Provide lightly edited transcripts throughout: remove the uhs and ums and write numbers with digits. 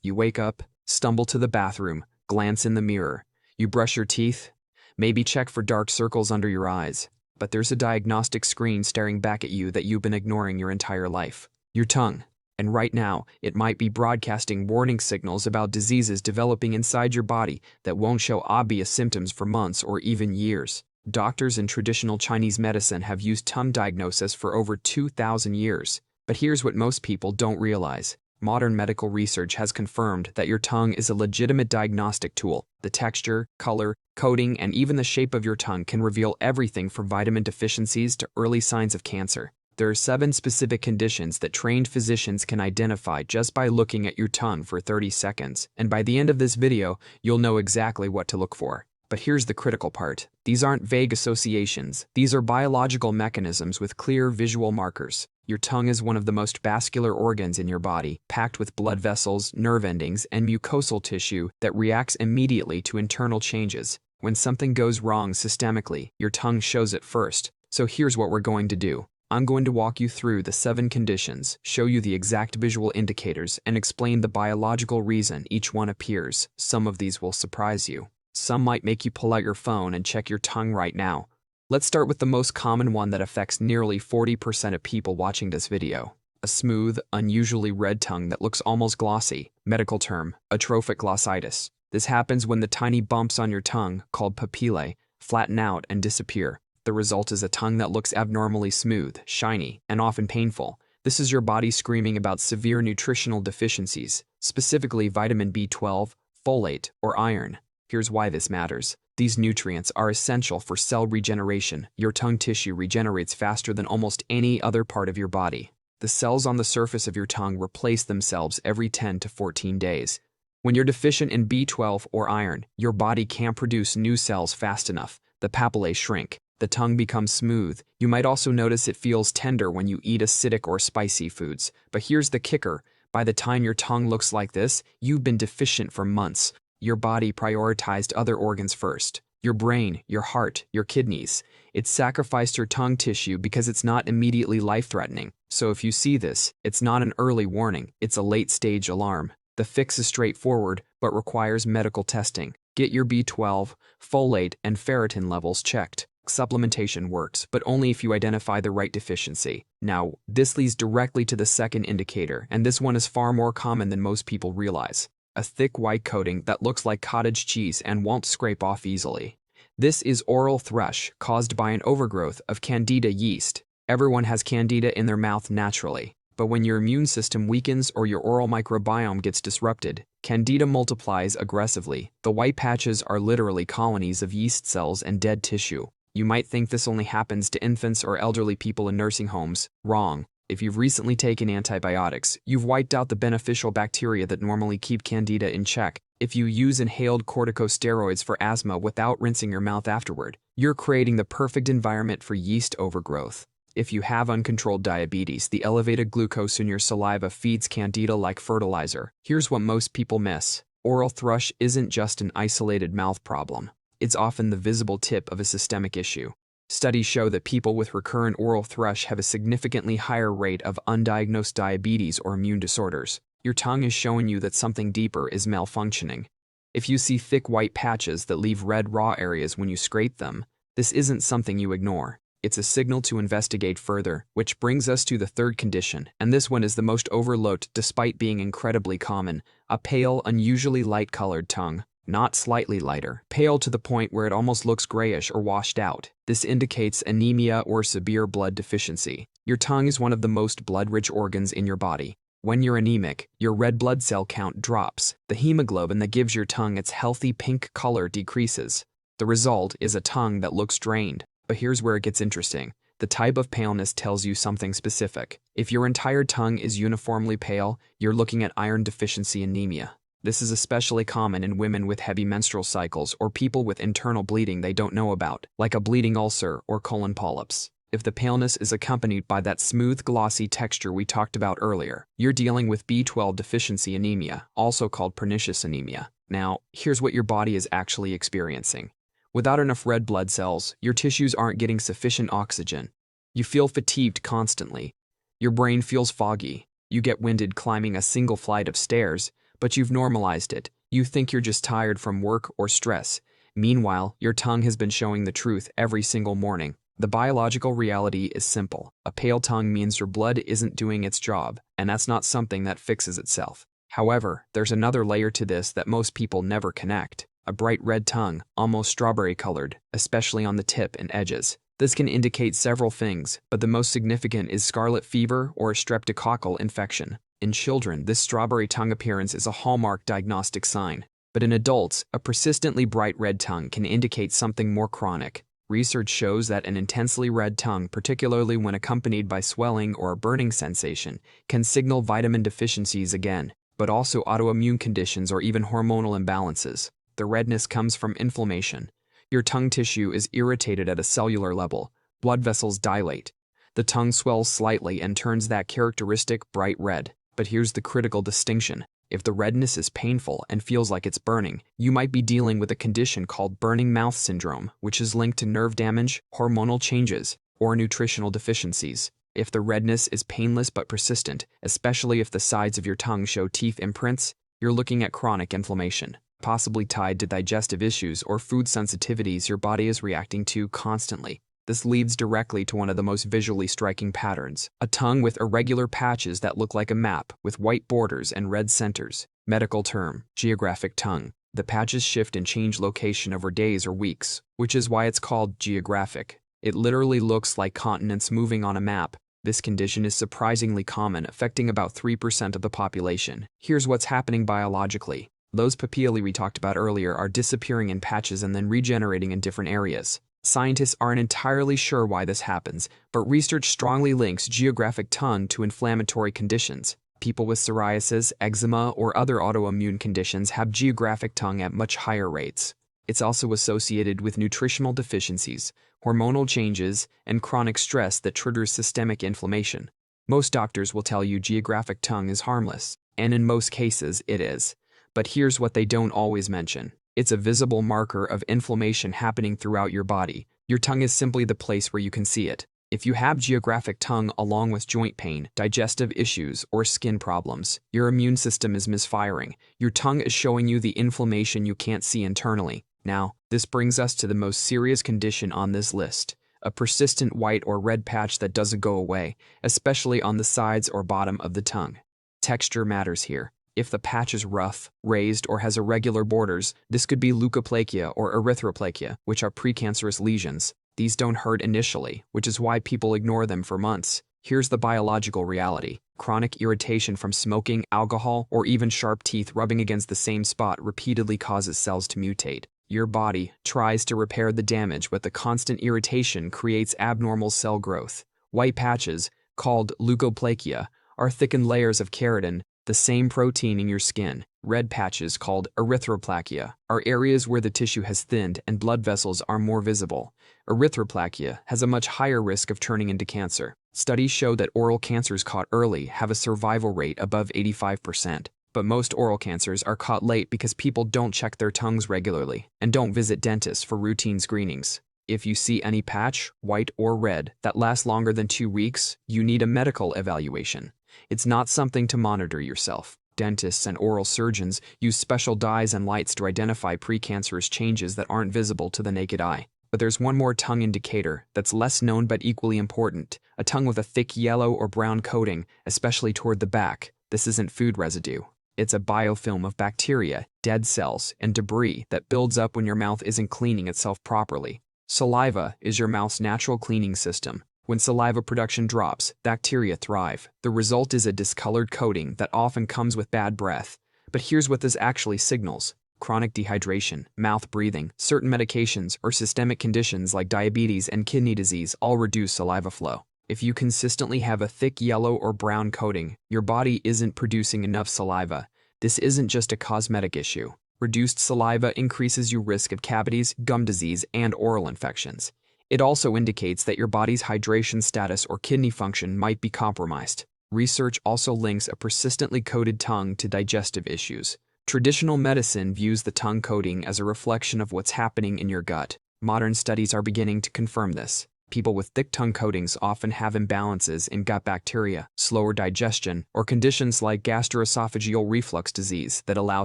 You wake up, stumble to the bathroom, glance in the mirror. You brush your teeth, maybe check for dark circles under your eyes. But there's a diagnostic screen staring back at you that you've been ignoring your entire life. Your tongue. And right now, it might be broadcasting warning signals about diseases developing inside your body that won't show obvious symptoms for months or even years. Doctors in traditional Chinese medicine have used tongue diagnosis for over 2,000 years. But here's what most people don't realize. Modern medical research has confirmed that your tongue is a legitimate diagnostic tool. The texture, color, coating, and even the shape of your tongue can reveal everything from vitamin deficiencies to early signs of cancer. There are 7 specific conditions that trained physicians can identify just by looking at your tongue for 30 seconds, and by the end of this video, you'll know exactly what to look for. But here's the critical part. These aren't vague associations. These are biological mechanisms with clear visual markers. Your tongue is one of the most vascular organs in your body, packed with blood vessels, nerve endings, and mucosal tissue that reacts immediately to internal changes. When something goes wrong systemically, your tongue shows it first. So here's what we're going to do. I'm going to walk you through the 7 conditions, show you the exact visual indicators, and explain the biological reason each one appears. Some of these will surprise you. Some might make you pull out your phone and check your tongue right now. Let's start with the most common one that affects nearly 40% of people watching this video. A smooth, unusually red tongue that looks almost glossy. Medical term, atrophic glossitis. This happens when the tiny bumps on your tongue, called papillae, flatten out and disappear. The result is a tongue that looks abnormally smooth, shiny, and often painful. This is your body screaming about severe nutritional deficiencies, specifically vitamin B12, folate, or iron. Here's why this matters. These nutrients are essential for cell regeneration. Your tongue tissue regenerates faster than almost any other part of your body. The cells on the surface of your tongue replace themselves every 10 to 14 days. When you're deficient in B12 or iron, your body can't produce new cells fast enough. The papillae shrink. The tongue becomes smooth. You might also notice it feels tender when you eat acidic or spicy foods. But here's the kicker. By the time your tongue looks like this, you've been deficient for months. Your body prioritized other organs first. Your brain, your heart, your kidneys. It sacrificed your tongue tissue because it's not immediately life-threatening. So if you see this, it's not an early warning, it's a late-stage alarm. The fix is straightforward, but requires medical testing. Get your B12, folate, and ferritin levels checked. Supplementation works, but only if you identify the right deficiency. Now, this leads directly to the second indicator, and this one is far more common than most people realize. A thick white coating that looks like cottage cheese and won't scrape off easily. This is oral thrush caused by an overgrowth of Candida yeast. Everyone has Candida in their mouth naturally, but when your immune system weakens or your oral microbiome gets disrupted, Candida multiplies aggressively. The white patches are literally colonies of yeast cells and dead tissue. You might think this only happens to infants or elderly people in nursing homes. Wrong. If you've recently taken antibiotics, you've wiped out the beneficial bacteria that normally keep Candida in check. If you use inhaled corticosteroids for asthma without rinsing your mouth afterward, you're creating the perfect environment for yeast overgrowth. If you have uncontrolled diabetes, the elevated glucose in your saliva feeds Candida like fertilizer. Here's what most people miss. Oral thrush isn't just an isolated mouth problem. It's often the visible tip of a systemic issue. Studies show that people with recurrent oral thrush have a significantly higher rate of undiagnosed diabetes or immune disorders. Your tongue is showing you that something deeper is malfunctioning. If you see thick white patches that leave red raw areas when you scrape them, this isn't something you ignore. It's a signal to investigate further, which brings us to the third condition, and this one is the most overlooked despite being incredibly common: a pale, unusually light-colored tongue. Not slightly lighter, pale to the point where it almost looks grayish or washed out. This indicates anemia or severe blood deficiency. Your tongue is one of the most blood-rich organs in your body. When you're anemic, your red blood cell count drops. The hemoglobin that gives your tongue its healthy pink color decreases. The result is a tongue that looks drained. But here's where it gets interesting. The type of paleness tells you something specific. If your entire tongue is uniformly pale, you're looking at iron deficiency anemia. This is especially common in women with heavy menstrual cycles or people with internal bleeding they don't know about, like a bleeding ulcer or colon polyps. If the paleness is accompanied by that smooth, glossy texture we talked about earlier, you're dealing with B12 deficiency anemia, also called pernicious anemia. Now, here's what your body is actually experiencing. Without enough red blood cells, your tissues aren't getting sufficient oxygen. You feel fatigued constantly. Your brain feels foggy. You get winded climbing a single flight of stairs, but you've normalized it. You think you're just tired from work or stress. Meanwhile, your tongue has been showing the truth every single morning. The biological reality is simple. A pale tongue means your blood isn't doing its job, and that's not something that fixes itself. However, there's another layer to this that most people never connect. A bright red tongue, almost strawberry-colored, especially on the tip and edges. This can indicate several things, but the most significant is scarlet fever or a streptococcal infection. In children, this strawberry tongue appearance is a hallmark diagnostic sign. But in adults, a persistently bright red tongue can indicate something more chronic. Research shows that an intensely red tongue, particularly when accompanied by swelling or a burning sensation, can signal vitamin deficiencies again, but also autoimmune conditions or even hormonal imbalances. The redness comes from inflammation. Your tongue tissue is irritated at a cellular level. Blood vessels dilate. The tongue swells slightly and turns that characteristic bright red. But here's the critical distinction. If the redness is painful and feels like it's burning, you might be dealing with a condition called burning mouth syndrome, which is linked to nerve damage, hormonal changes, or nutritional deficiencies. If the redness is painless but persistent, especially if the sides of your tongue show teeth imprints, you're looking at chronic inflammation, possibly tied to digestive issues or food sensitivities your body is reacting to constantly. This leads directly to one of the most visually striking patterns, a tongue with irregular patches that look like a map with white borders and red centers. Medical term, geographic tongue. The patches shift and change location over days or weeks, which is why it's called geographic. It literally looks like continents moving on a map. This condition is surprisingly common, affecting about 3% of the population. Here's what's happening biologically. Those papillae we talked about earlier are disappearing in patches and then regenerating in different areas. Scientists aren't entirely sure why this happens, but research strongly links geographic tongue to inflammatory conditions. People with psoriasis, eczema, or other autoimmune conditions have geographic tongue at much higher rates. It's also associated with nutritional deficiencies, hormonal changes, and chronic stress that triggers systemic inflammation. Most doctors will tell you geographic tongue is harmless, and in most cases it is. But here's what they don't always mention. It's a visible marker of inflammation happening throughout your body. Your tongue is simply the place where you can see it. If you have geographic tongue along with joint pain, digestive issues, or skin problems, your immune system is misfiring. Your tongue is showing you the inflammation you can't see internally. Now, this brings us to the most serious condition on this list, a persistent white or red patch that doesn't go away, especially on the sides or bottom of the tongue. Texture matters here. If the patch is rough, raised, or has irregular borders, this could be leukoplakia or erythroplakia, which are precancerous lesions. These don't hurt initially, which is why people ignore them for months. Here's the biological reality. Chronic irritation from smoking, alcohol, or even sharp teeth rubbing against the same spot repeatedly causes cells to mutate. Your body tries to repair the damage, but the constant irritation creates abnormal cell growth. White patches, called leukoplakia, are thickened layers of keratin, the same protein in your skin. Red patches, called erythroplakia, are areas where the tissue has thinned and blood vessels are more visible. Erythroplakia has a much higher risk of turning into cancer. Studies show that oral cancers caught early have a survival rate above 85%. But most oral cancers are caught late because people don't check their tongues regularly and don't visit dentists for routine screenings. If you see any patch, white or red, that lasts longer than 2 weeks, you need a medical evaluation. It's not something to monitor yourself. Dentists and oral surgeons use special dyes and lights to identify precancerous changes that aren't visible to the naked eye. But there's one more tongue indicator that's less known but equally important. A tongue with a thick yellow or brown coating, especially toward the back. This isn't food residue. It's a biofilm of bacteria, dead cells, and debris that builds up when your mouth isn't cleaning itself properly. Saliva is your mouth's natural cleaning system. When saliva production drops, bacteria thrive. The result is a discolored coating that often comes with bad breath. But here's what this actually signals. Chronic dehydration, mouth breathing, certain medications, or systemic conditions like diabetes and kidney disease all reduce saliva flow. If you consistently have a thick yellow or brown coating, your body isn't producing enough saliva. This isn't just a cosmetic issue. Reduced saliva increases your risk of cavities, gum disease, and oral infections. It also indicates that your body's hydration status or kidney function might be compromised. Research also links a persistently coated tongue to digestive issues. Traditional medicine views the tongue coating as a reflection of what's happening in your gut. Modern studies are beginning to confirm this. People with thick tongue coatings often have imbalances in gut bacteria, slower digestion, or conditions like gastroesophageal reflux disease that allow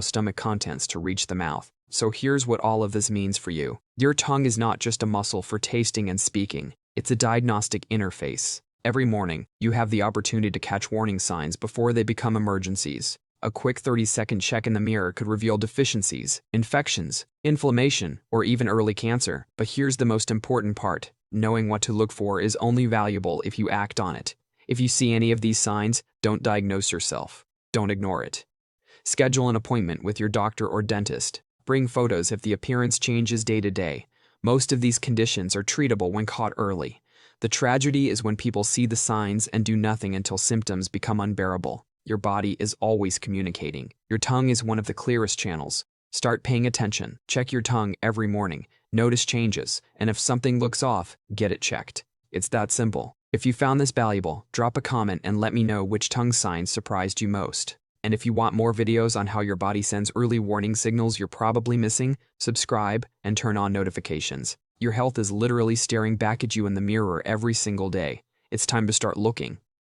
stomach contents to reach the mouth. So here's what all of this means for you. Your tongue is not just a muscle for tasting and speaking. It's a diagnostic interface. Every morning, you have the opportunity to catch warning signs before they become emergencies. A quick 30-second check in the mirror could reveal deficiencies, infections, inflammation, or even early cancer. But here's the most important part. Knowing what to look for is only valuable if you act on it. If you see any of these signs, don't diagnose yourself. Don't ignore it. Schedule an appointment with your doctor or dentist. Bring photos if the appearance changes day to day. Most of these conditions are treatable when caught early. The tragedy is when people see the signs and do nothing until symptoms become unbearable. Your body is always communicating. Your tongue is one of the clearest channels. Start paying attention. Check your tongue every morning. Notice changes, and if something looks off, get it checked. It's that simple. If you found this valuable, drop a comment and let me know which tongue signs surprised you most. And if you want more videos on how your body sends early warning signals you're probably missing, subscribe and turn on notifications. Your health is literally staring back at you in the mirror every single day. It's time to start looking.